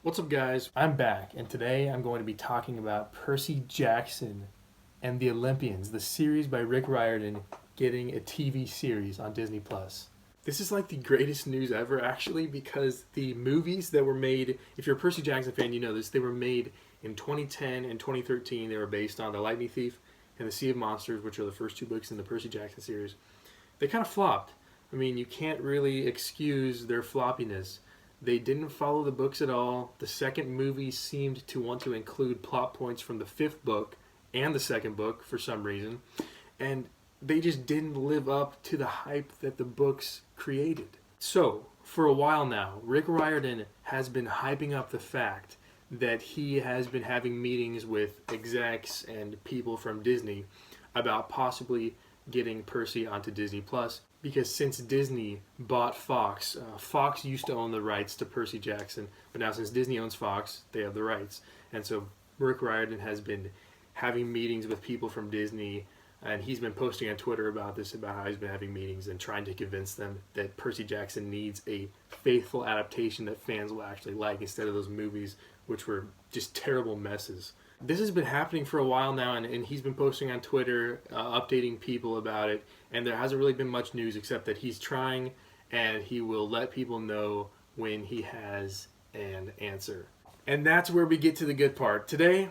What's up, guys? I'm back, and today I'm going to be talking about Percy Jackson and the Olympians, the series by Rick Riordan getting a TV series on Disney+. This is like the greatest news ever, actually, because the movies that were made, if you're a Percy Jackson fan, you know this, they were made in 2010 and 2013. They were based on The Lightning Thief and The Sea of Monsters, which are the first two books in the Percy Jackson series. They kind of flopped. I mean, you can't really excuse their floppiness. They didn't follow the books at all. The second movie seemed to want to include plot points from the fifth book and the second book for some reason. And they just didn't live up to the hype that the books created. So, for a while now, Rick Riordan has been hyping up the fact that he has been having meetings with execs and people from Disney about possibly getting Percy onto Disney+. Because since Disney bought Fox, Fox used to own the rights to Percy Jackson, but now since Disney owns Fox, they have the rights. And so Rick Riordan has been having meetings with people from Disney, and he's been posting on Twitter about this, about how he's been having meetings and trying to convince them that Percy Jackson needs a faithful adaptation that fans will actually like, instead of those movies which were just terrible messes. This has been happening for a while now, and he's been posting on Twitter, updating people about it, and there hasn't really been much news except that he's trying, and he will let people know when he has an answer. And that's where we get to the good part. Today,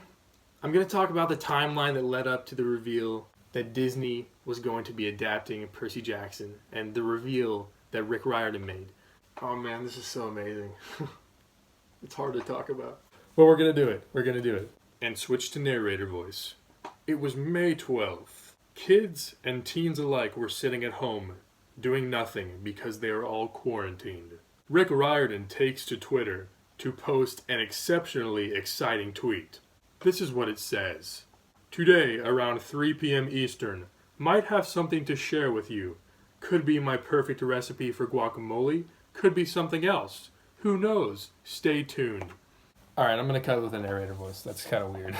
I'm going to talk about the timeline that led up to the reveal that Disney was going to be adapting Percy Jackson, and the reveal that Rick Riordan made. Oh man, this is so amazing. It's hard to talk about. But we're going to do it. We're going to do it. And switch to narrator voice. It was May 12th. Kids and teens alike were sitting at home, doing nothing because they are all quarantined. Rick Riordan takes to Twitter to post an exceptionally exciting tweet. This is what it says. Today, around 3 p.m. Eastern, might have something to share with you. Could be my perfect recipe for guacamole, could be something else. Who knows? Stay tuned. Alright, I'm going to cut it with a narrator voice. That's kind of weird.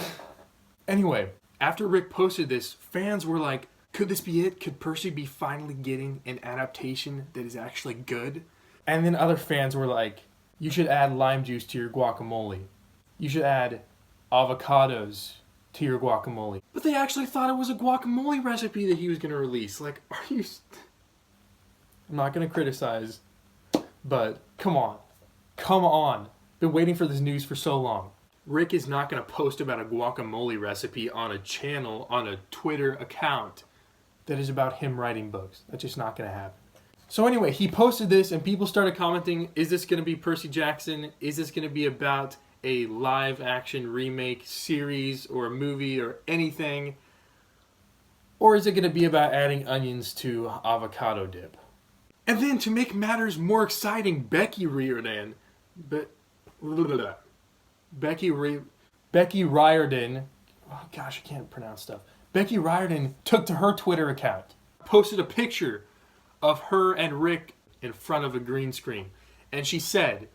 Anyway, after Rick posted this, fans were like, could this be it? Could Percy be finally getting an adaptation that is actually good? And then other fans were like, you should add lime juice to your guacamole. You should add avocados to your guacamole. But they actually thought it was a guacamole recipe that he was going to release. Like, are you... I'm not going to criticize, but come on. Come on. Been waiting for this news for so long. Rick is not going to post about a guacamole recipe on a channel, on a Twitter account that is about him writing books. That's just not going to happen. So anyway, he posted this and people started commenting, is this going to be Percy Jackson? Is this going to be about a live action remake series or a movie or anything? Or is it going to be about adding onions to avocado dip? And then to make matters more exciting, Becky Riordan, Becky Riordan, oh gosh, I can't pronounce stuff. Becky Riordan took to her Twitter account, posted a picture of her and Rick in front of a green screen. And she said,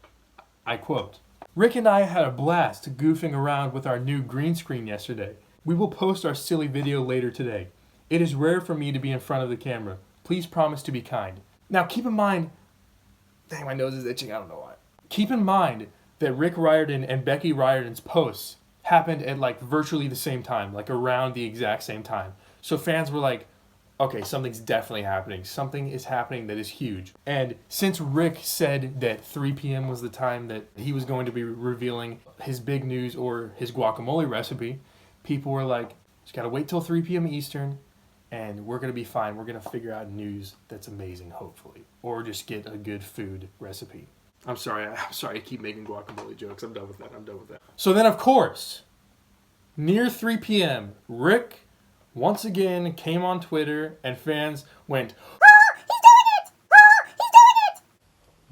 I quote, Rick and I had a blast goofing around with our new green screen yesterday. We will post our silly video later today. It is rare for me to be in front of the camera. Please promise to be kind. Now keep in mind, dang, my nose is itching, I don't know why. Keep in mind that Rick Riordan and Becky Riordan's posts happened at like virtually the same time, like around the exact same time. So fans were like, okay, something's definitely happening. Something is happening that is huge. And since Rick said that 3 p.m. was the time that he was going to be revealing his big news or his guacamole recipe, people were like, just gotta wait till 3 p.m. Eastern and we're gonna be fine. We're gonna figure out news that's amazing, hopefully. Or just get a good food recipe. I'm sorry I keep making guacamole jokes. I'm done with that. So then, of course, near 3 p.m., Rick once again came on Twitter and fans went, he's doing it! He's doing it!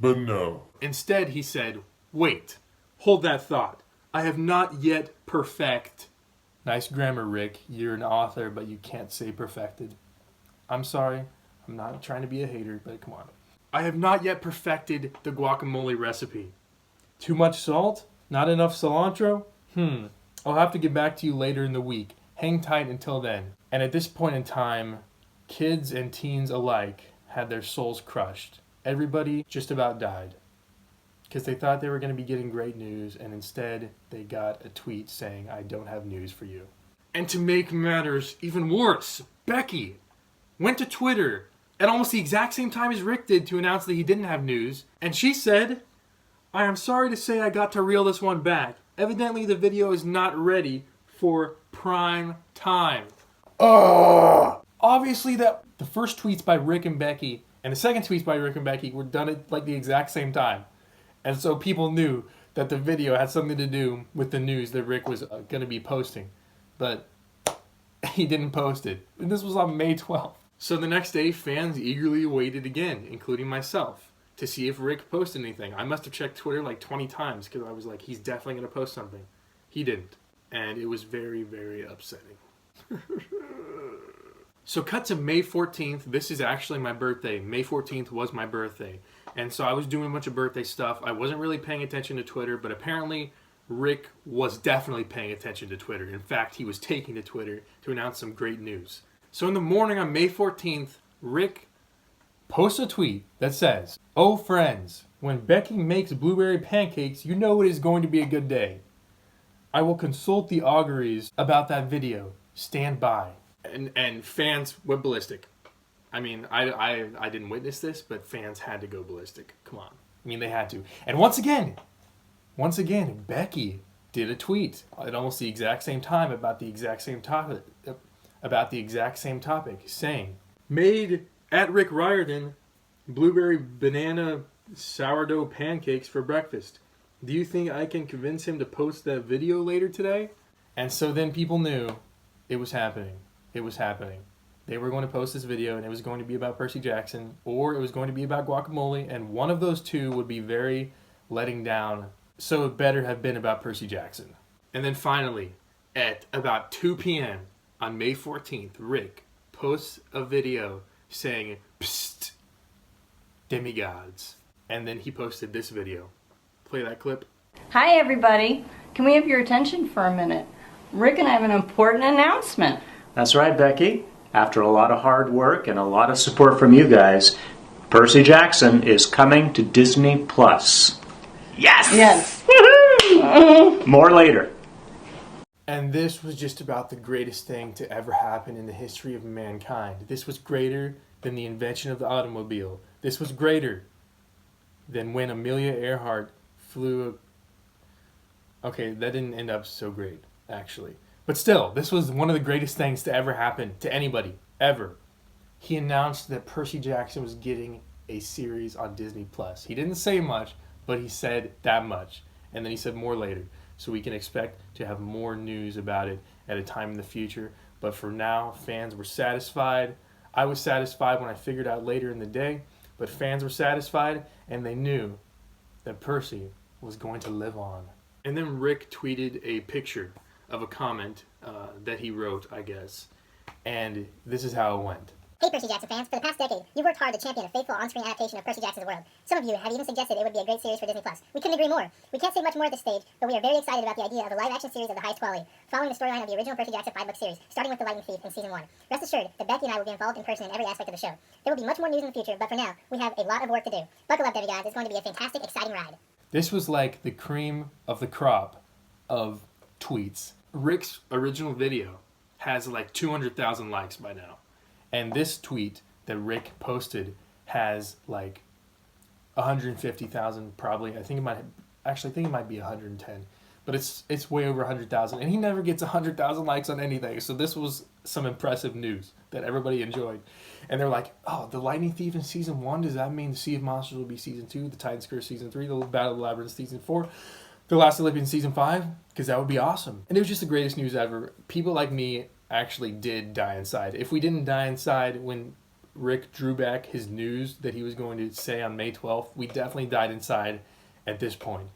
But no. Instead, he said, wait, hold that thought. I have not yet perfect. Nice grammar, Rick. You're an author, but you can't say perfected. I'm sorry. I'm not trying to be a hater, but come on. I have not yet perfected the guacamole recipe. Too much salt? Not enough cilantro? I'll have to get back to you later in the week. Hang tight until then. And at this point in time, kids and teens alike had their souls crushed. Everybody just about died. because they thought they were going to be getting great news, and instead they got a tweet saying, "I don't have news for you." And to make matters even worse, Becky went to Twitter at almost the exact same time as Rick did to announce that he didn't have news, and she said, "I am sorry to say I got to reel this one back. Evidently the video is not ready for prime time." Obviously the first tweets by Rick and Becky and the second tweets by Rick and Becky were done at like the exact same time. And so people knew that the video had something to do with the news that Rick was going to be posting. But he didn't post it. And this was on May 12th. So the next day, fans eagerly waited again, including myself, to see if Rick posted anything. I must have checked Twitter like 20 times because I was like, he's definitely going to post something. He didn't. And it was very, very upsetting. So cut to May 14th. This is actually my birthday. May 14th was my birthday. And so I was doing a bunch of birthday stuff. I wasn't really paying attention to Twitter, but apparently Rick was definitely paying attention to Twitter. In fact, he was taking to Twitter to announce some great news. So in the morning on May 14th, Rick posts a tweet that says, "Oh friends, when Becky makes blueberry pancakes, you know it is going to be a good day. I will consult the auguries about that video. Stand by." And fans went ballistic. I mean, I didn't witness this, but fans had to go ballistic. Come on. I mean, they had to. And once again, Becky did a tweet at almost the exact same time about the exact same topic, saying, "Made at Rick Riordan blueberry banana sourdough pancakes for breakfast. Do you think I can convince him to post that video later today?" And so then people knew it was happening. It was happening. They were going to post this video, and it was going to be about Percy Jackson, or it was going to be about guacamole, and one of those two would be very letting down, so it better have been about Percy Jackson. And then finally, at about 2 p.m. on May 14th, Rick posts a video saying, "Psst, demigods." And then he posted this video. Play that clip. Hi everybody. Can we have your attention for a minute? Rick and I have an important announcement. That's right, Becky. After a lot of hard work and a lot of support from you guys, Percy Jackson is coming to Disney Plus. Yes! Yes. Woohoo! More later. And this was just about the greatest thing to ever happen in the history of mankind. This was greater than the invention of the automobile. This was greater than when Amelia Earhart flew. Okay, that didn't end up so great, actually. But still, this was one of the greatest things to ever happen to anybody, ever. He announced that Percy Jackson was getting a series on Disney Plus. He didn't say much, but he said that much. And then he said more later. So we can expect to have more news about it at a time in the future. But for now, fans were satisfied. I was satisfied when I figured out later in the day. But fans were satisfied, and they knew that Percy was going to live on. And then Rick tweeted a picture of a comment that he wrote, I guess. And this is how it went. Hey Percy Jackson fans, for the past decade, you've worked hard to champion a faithful on-screen adaptation of Percy Jackson's world. Some of you have even suggested it would be a great series for Disney+. We couldn't agree more. We can't say much more at this stage, but we are very excited about the idea of a live-action series of the highest quality, following the storyline of the original Percy Jackson 5-book series, starting with The Lightning Thief in Season 1. Rest assured that Becky and I will be involved in person in every aspect of the show. There will be much more news in the future, but for now, we have a lot of work to do. Buckle up, demigods. It's going to be a fantastic, exciting ride. This was like the cream of the crop of tweets. Rick's original video has like 200,000 likes by now. And this tweet that Rick posted has like 150,000 probably. I think it might be 110. But it's way over 100,000. And he never gets 100,000 likes on anything. So this was some impressive news that everybody enjoyed. And they're like, "Oh, The Lightning Thief in Season 1? Does that mean The Sea of Monsters will be Season 2? The Titan's Curse Season 3? The Battle of the Labyrinth Season 4? The Last Olympian Season 5? Because that would be awesome." And it was just the greatest news ever. People like me actually did die inside. If we didn't die inside when Rick drew back his news that he was going to say on May 12th, we definitely died inside at this point.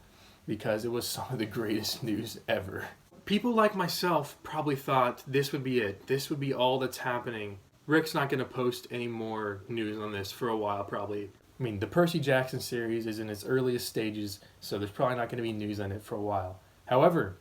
Because it was some of the greatest news ever. People like myself probably thought this would be it. This would be all that's happening. Rick's not going to post any more news on this for a while, probably. I mean, the Percy Jackson series is in its earliest stages, so there's probably not going to be news on it for a while. However,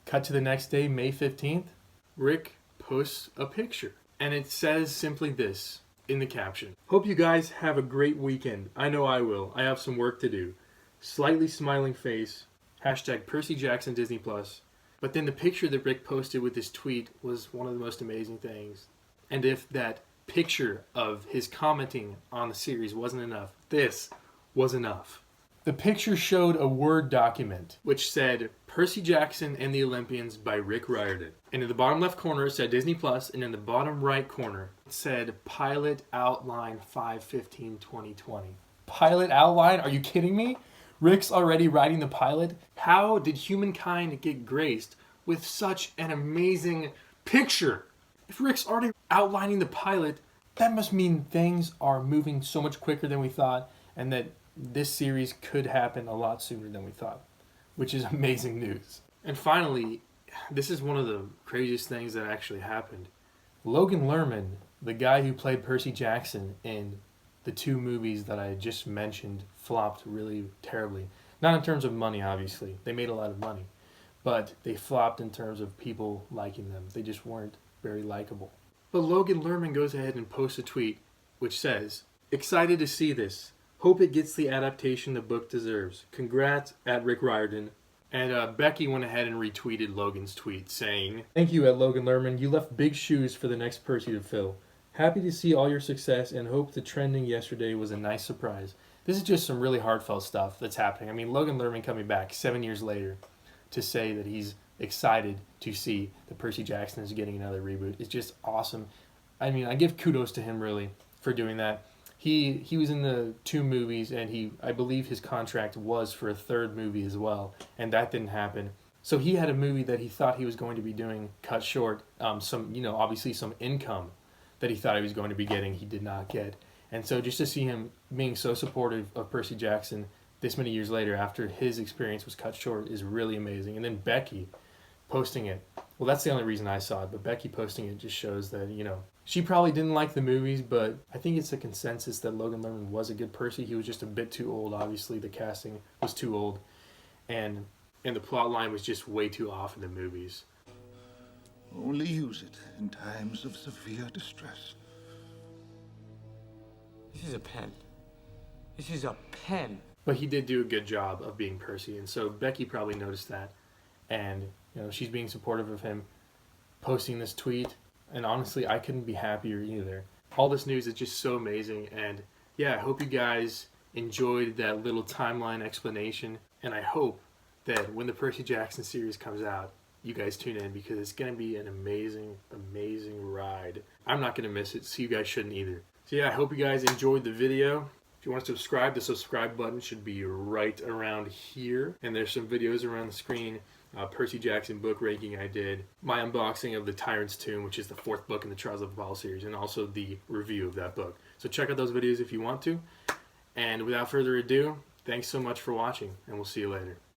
cut to the next day, May 15th, Rick posts a picture. And it says simply this in the caption. "Hope you guys have a great weekend. I know I will. I have some work to do. slightly smiling face, hashtag Percy Jackson Disney Plus. But then the picture that Rick posted with his tweet was one of the most amazing things. And if that picture of his commenting on the series wasn't enough, this was enough. The picture showed a Word document which said Percy Jackson and the Olympians by Rick Riordan. And in the bottom left corner it said Disney Plus, and in the bottom right corner it said Pilot Outline 5/15/2020. Pilot outline? Are you kidding me? Rick's already writing the pilot? How did humankind get graced with such an amazing picture? If Rick's already outlining the pilot, that must mean things are moving so much quicker than we thought, and that this series could happen a lot sooner than we thought, which is amazing news. And finally, this is one of the craziest things that actually happened. Logan Lerman, the guy who played Percy Jackson in the two movies that I just mentioned, flopped really terribly. Not in terms of money, obviously. They made a lot of money. But they flopped in terms of people liking them. They just weren't very likable. But Logan Lerman goes ahead and posts a tweet which says, "Excited to see this. Hope it gets the adaptation the book deserves. Congrats at Rick Riordan." And Becky went ahead and retweeted Logan's tweet saying, "Thank you at Logan Lerman. You left big shoes for the next Percy to fill. Happy to see all your success and hope the trending yesterday was a nice surprise." This is just some really heartfelt stuff that's happening. I mean, Logan Lerman coming back 7 years later to say that he's excited to see that Percy Jackson is getting another reboot is just awesome. I mean, I give kudos to him really for doing that. He was in the two movies, and I believe his contract was for a third movie as well, and that didn't happen. So he had a movie that he thought he was going to be doing cut short. Obviously some income that he thought he was going to be getting, he did not get. And so just to see him being so supportive of Percy Jackson this many years later after his experience was cut short is really amazing. And then Becky posting it. Well, that's the only reason I saw it, but Becky posting it just shows that, she probably didn't like the movies, but I think it's a consensus that Logan Lerman was a good Percy. He was just a bit too old, obviously. The casting was too old. And the plot line was just way too off in the movies. Only use it in times of severe distress. This is a pen. This is a pen. But he did do a good job of being Percy, and so Becky probably noticed that. And, she's being supportive of him, posting this tweet. And honestly, I couldn't be happier either. All this news is just so amazing. And yeah, I hope you guys enjoyed that little timeline explanation. And I hope that when the Percy Jackson series comes out, you guys tune in, because it's going to be an amazing, amazing ride. I'm not going to miss it, so you guys shouldn't either. So yeah, I hope you guys enjoyed the video. If you want to subscribe, the subscribe button should be right around here. And there's some videos around the screen. Percy Jackson book ranking I did. My unboxing of The Tyrant's Tomb, which is the 4th book in the Trials of Apollo series. And also the review of that book. So check out those videos if you want to. And without further ado, thanks so much for watching. And we'll see you later.